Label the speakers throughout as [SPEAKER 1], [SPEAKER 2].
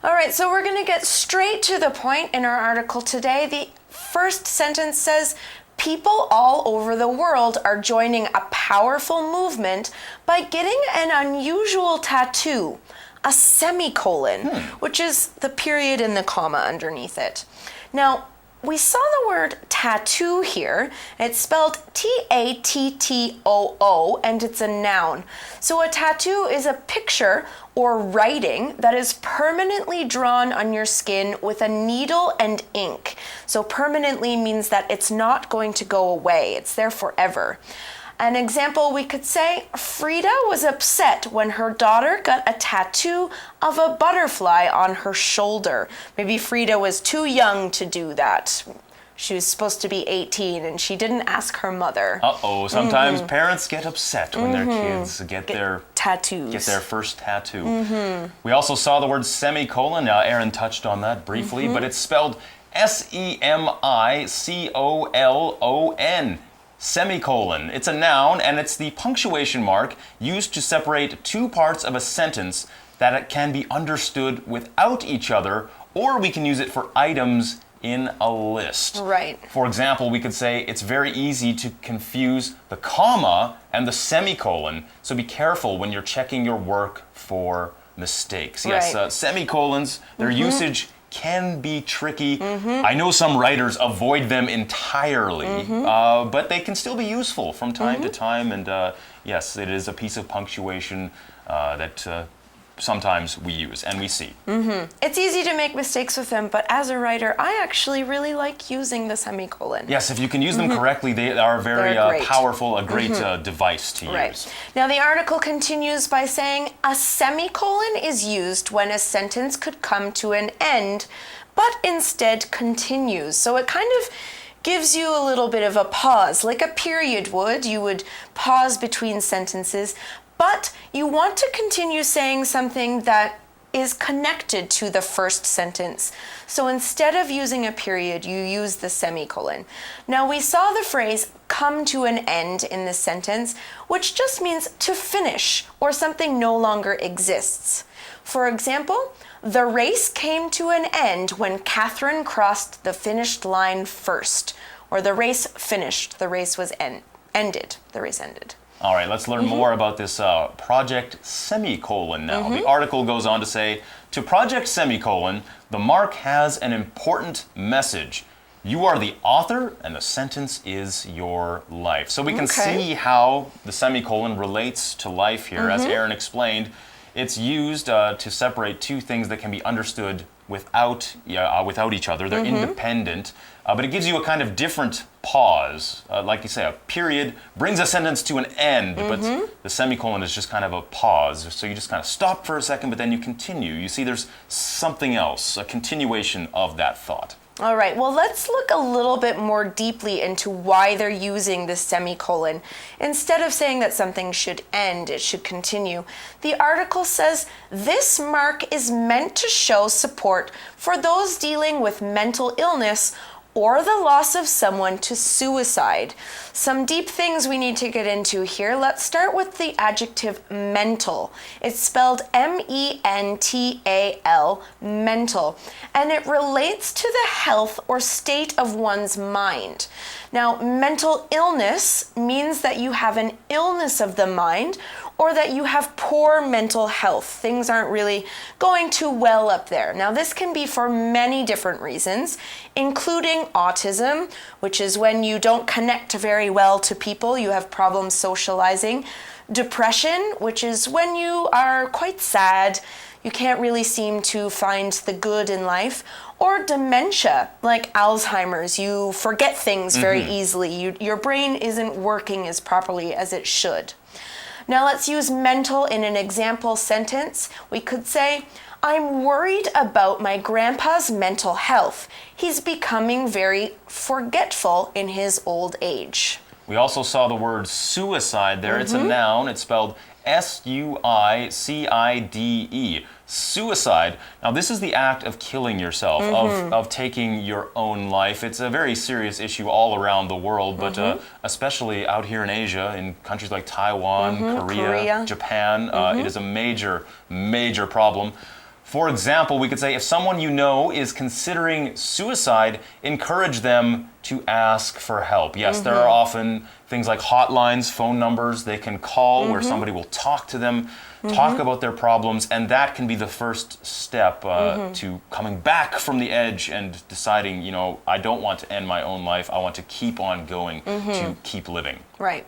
[SPEAKER 1] All right, so we're going to get straight to the point in our article today. The first sentence says, people all over the world are joining a powerful movement by getting an unusual tattoo, a semicolon, which is the period and the comma underneath it. Now, we saw the word tattoo here. It's spelled T-A-T-T-O-O, and it's a noun. So a tattoo is a picture or writing that is permanently drawn on your skin with a needle and ink. So permanently means that it's not going to go away. It's there forever. An example, we could say, Frida was upset when her daughter got a tattoo of a butterfly on her shoulder. Maybe Frida was too young to do that. She was supposed to be 18 and she didn't ask her mother.
[SPEAKER 2] Sometimes parents get upset when their kids get their
[SPEAKER 1] tattoos.
[SPEAKER 2] Get their first tattoo. We also saw the word semicolon. Now, Erin touched on that briefly, but it's spelled S-E-M-I-C-O-L-O-N. Semicolon. It's a noun, and it's the punctuation mark used to separate two parts of a sentence that it can be understood without each other, or we can use it for items in a list.
[SPEAKER 1] Right.
[SPEAKER 2] For example, we could say it's very easy to confuse the comma and the semicolon, so be careful when you're checking your work for mistakes.
[SPEAKER 1] Right.
[SPEAKER 2] Yes, semicolons, their usage can be tricky. I know some writers avoid them entirely, but they can still be useful from time to time. And yes, it is a piece of punctuation that sometimes we use and we see.
[SPEAKER 1] It's easy to make mistakes with them, but as a writer, I actually really like using the semicolon.
[SPEAKER 2] Yes, if you can use them correctly, they are very powerful, a great device to use.
[SPEAKER 1] Now the article continues by saying, a semicolon is used when a sentence could come to an end, but instead continues. So it kind of gives you a little bit of a pause, like a period would. You would pause between sentences, but you want to continue saying something that is connected to the first sentence. So instead of using a period, you use the semicolon. Now we saw the phrase come to an end in this sentence, which just means to finish or something no longer exists. For example, the race came to an end when Catherine crossed the finished line first. Or the race finished, the race was ended, the race ended.
[SPEAKER 2] All right, let's learn more about this project semicolon now. The article goes on to say, to project semicolon, the mark has an important message. You are the author and the sentence is your life. So we can see how the semicolon relates to life here. As Erin explained, it's used to separate two things that can be understood without each other. They're independent, but it gives you a kind of different pause. Like you say, a period brings a sentence to an end, but the semicolon is just kind of a pause. So you just kind of stop for a second, but then you continue. You see there's something else, a continuation of that thought.
[SPEAKER 1] All right, well, let's look a little bit more deeply into why they're using the semicolon. Instead of saying that something should end, it should continue. The article says, this mark is meant to show support for those dealing with mental illness or the loss of someone to suicide. Some deep things we need to get into here. Let's start with the adjective mental. It's spelled M-E-N-T-A-L, mental, and it relates to the health or state of one's mind. Now, mental illness means that you have an illness of the mind or that you have poor mental health. Things aren't really going too well up there. Now, this can be for many different reasons, including autism, which is when you don't connect very well to people, you have problems socializing, depression, which is when you are quite sad, you can't really seem to find the good in life, or dementia, like Alzheimer's. You forget things very easily. Your brain isn't working as properly as it should. Now let's use mental in an example sentence. We could say, I'm worried about my grandpa's mental health. He's becoming very forgetful in his old age.
[SPEAKER 2] We also saw the word suicide there. It's a noun. It's spelled S-U-I-C-I-D-E. Suicide. Now, this is the act of killing yourself, of taking your own life. It's a very serious issue all around the world, but especially out here in Asia, in countries like Taiwan, Korea, Japan, it is a major, major problem. For example, we could say if someone you know is considering suicide, encourage them to ask for help. Yes, there are often things like hotlines, phone numbers they can call where somebody will talk to them, talk about their problems, and that can be the first step to coming back from the edge and deciding, you know, I don't want to end my own life. I want to keep on going, to keep living.
[SPEAKER 1] Right.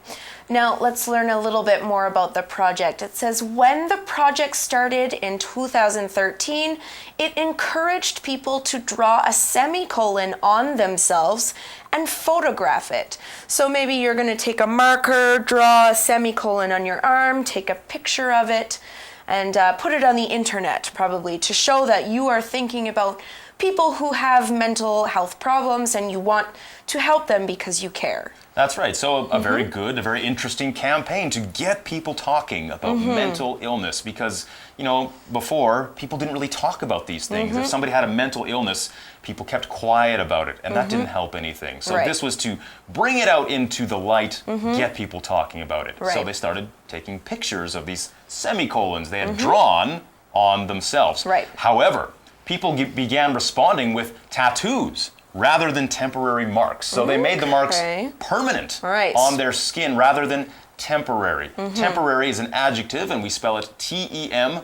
[SPEAKER 1] Now, let's learn a little bit more about the project. It says, when the project started in 2013, it encouraged people to draw a semicolon on themselves and photograph it. So maybe you're going to take a marker, draw a semicolon on your arm, take a picture of it, and put it on the internet, probably, to show that you are thinking about people who have mental health problems and you want to help them because you care.
[SPEAKER 2] That's right. So a very good, a very interesting campaign to get people talking about mental illness because, you know, before people didn't really talk about these things. If somebody had a mental illness, people kept quiet about it and that didn't help anything. So this was to bring it out into the light, get people talking about it. So they started taking pictures of these semicolons they had drawn on themselves. However, people began responding with tattoos rather than temporary marks. So they made the marks permanent on their skin rather than temporary. Temporary is an adjective and we spell it Temporary,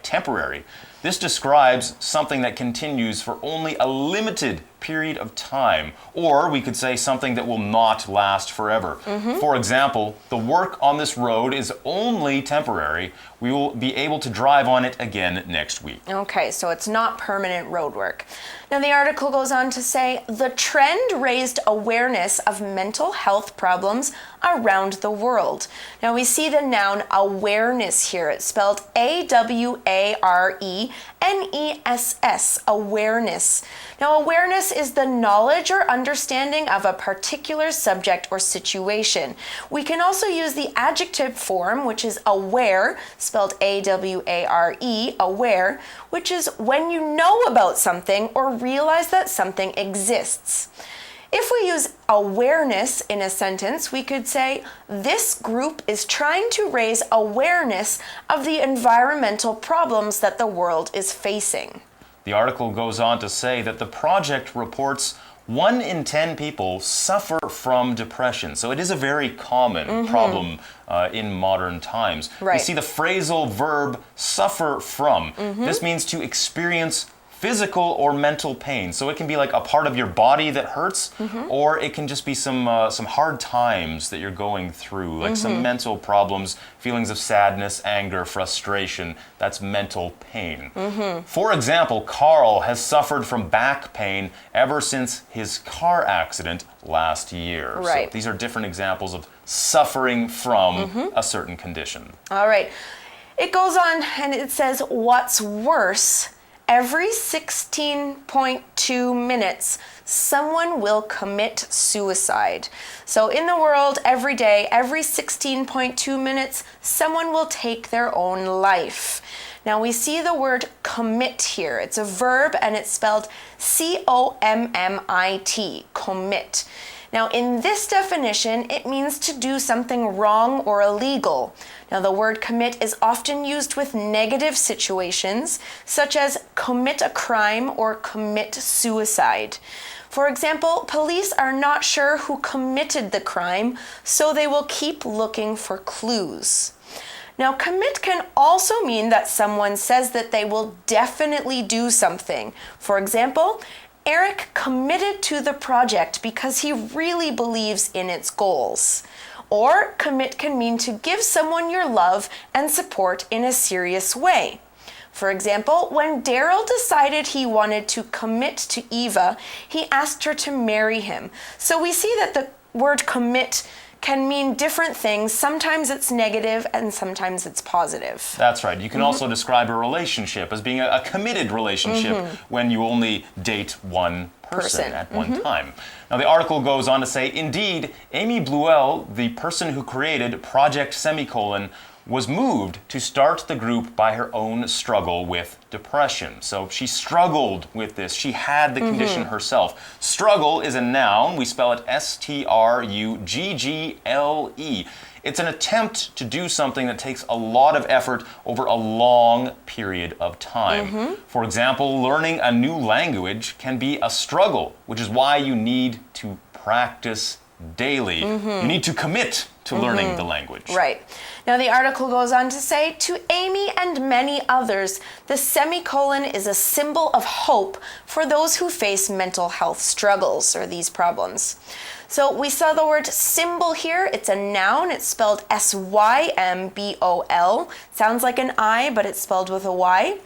[SPEAKER 2] temporary. This describes something that continues for only a limited period of time, or we could say something that will not last forever. For example, the work on this road is only temporary. We will be able to drive on it again next week.
[SPEAKER 1] Okay, so it's not permanent road work. Now the article goes on to say, the trend raised awareness of mental health problems around the world. Now we see the noun awareness here. It's spelled A-W-A-R-E-N-E-S-S, awareness. Now awareness is the knowledge or understanding of a particular subject or situation. We can also use the adjective form, which is aware, spelled A-W-A-R-E, aware, which is when you know about something or realize that something exists. If we use awareness in a sentence, we could say, this group is trying to raise awareness of the environmental problems that the world is facing.
[SPEAKER 2] The article goes on to say that the project reports 1 in 10 people suffer from depression. So it is a very common problem in modern times. We see the phrasal verb suffer from. This means to experience physical or mental pain. So it can be like a part of your body that hurts, or it can just be some hard times that you're going through, like some mental problems, feelings of sadness, anger, frustration. That's mental pain. For example, Carl has suffered from back pain ever since his car accident last year. So these are different examples of suffering from a certain condition.
[SPEAKER 1] All right. It goes on and it says, what's worse, every 16.2 minutes, someone will commit suicide. So in the world, every day, every 16.2 minutes, someone will take their own life. Now we see the word commit here. It's a verb and it's spelled C-O-M-M-I-T, commit. Now in this definition, it means to do something wrong or illegal. Now the word commit is often used with negative situations, such as commit a crime or commit suicide. For example, police are not sure who committed the crime, so they will keep looking for clues. Now, commit can also mean that someone says that they will definitely do something. For example, Eric committed to the project because he really believes in its goals. Or commit can mean to give someone your love and support in a serious way. For example, when Daryl decided he wanted to commit to Eva, he asked her to marry him. So we see that the word commit can mean different things. Sometimes it's negative and sometimes it's positive.
[SPEAKER 2] That's right. You can also describe a relationship as being a committed relationship when you only date one person at one time. Now the article goes on to say, indeed, Amy Bluell, the person who created Project Semicolon, was moved to start the group by her own struggle with depression. So she struggled with this. She had the condition herself. Struggle is a noun. We spell it S-T-R-U-G-G-L-E. It's an attempt to do something that takes a lot of effort over a long period of time. For example, learning a new language can be a struggle, which is why you need to practice daily. You need to commit to learning the language.
[SPEAKER 1] Right. Now the article goes on to say, to Amy and many others, the semicolon is a symbol of hope for those who face mental health struggles or these problems. So we saw the word symbol here. It's a noun. It's spelled S-Y-M-B-O-L. Sounds like an I, but it's spelled with a Y.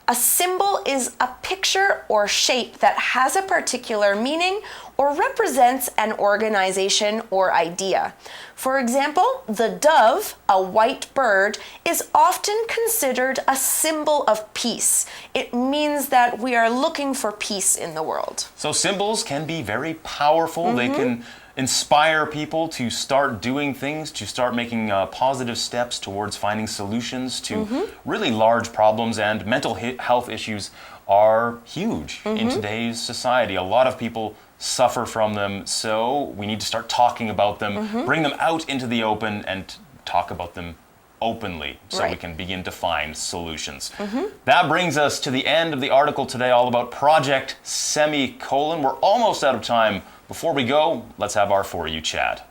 [SPEAKER 1] A symbol is a picture or shape that has a particular meaning or represents an organization or idea. For example, the dove, a white bird, is often considered a symbol of peace. It means that we are looking for peace in the world.
[SPEAKER 2] So symbols can be very powerful. They can inspire people to start doing things, to start making positive steps towards finding solutions to really large problems, and mental health issues are huge in today's society. A lot of people suffer from them, so we need to start talking about them, bring them out into the open and talk about them openly so we can begin to find solutions. That brings us to the end of the article today, all about Project Semicolon. We're almost out of time. Before we go, let's have our For You chat.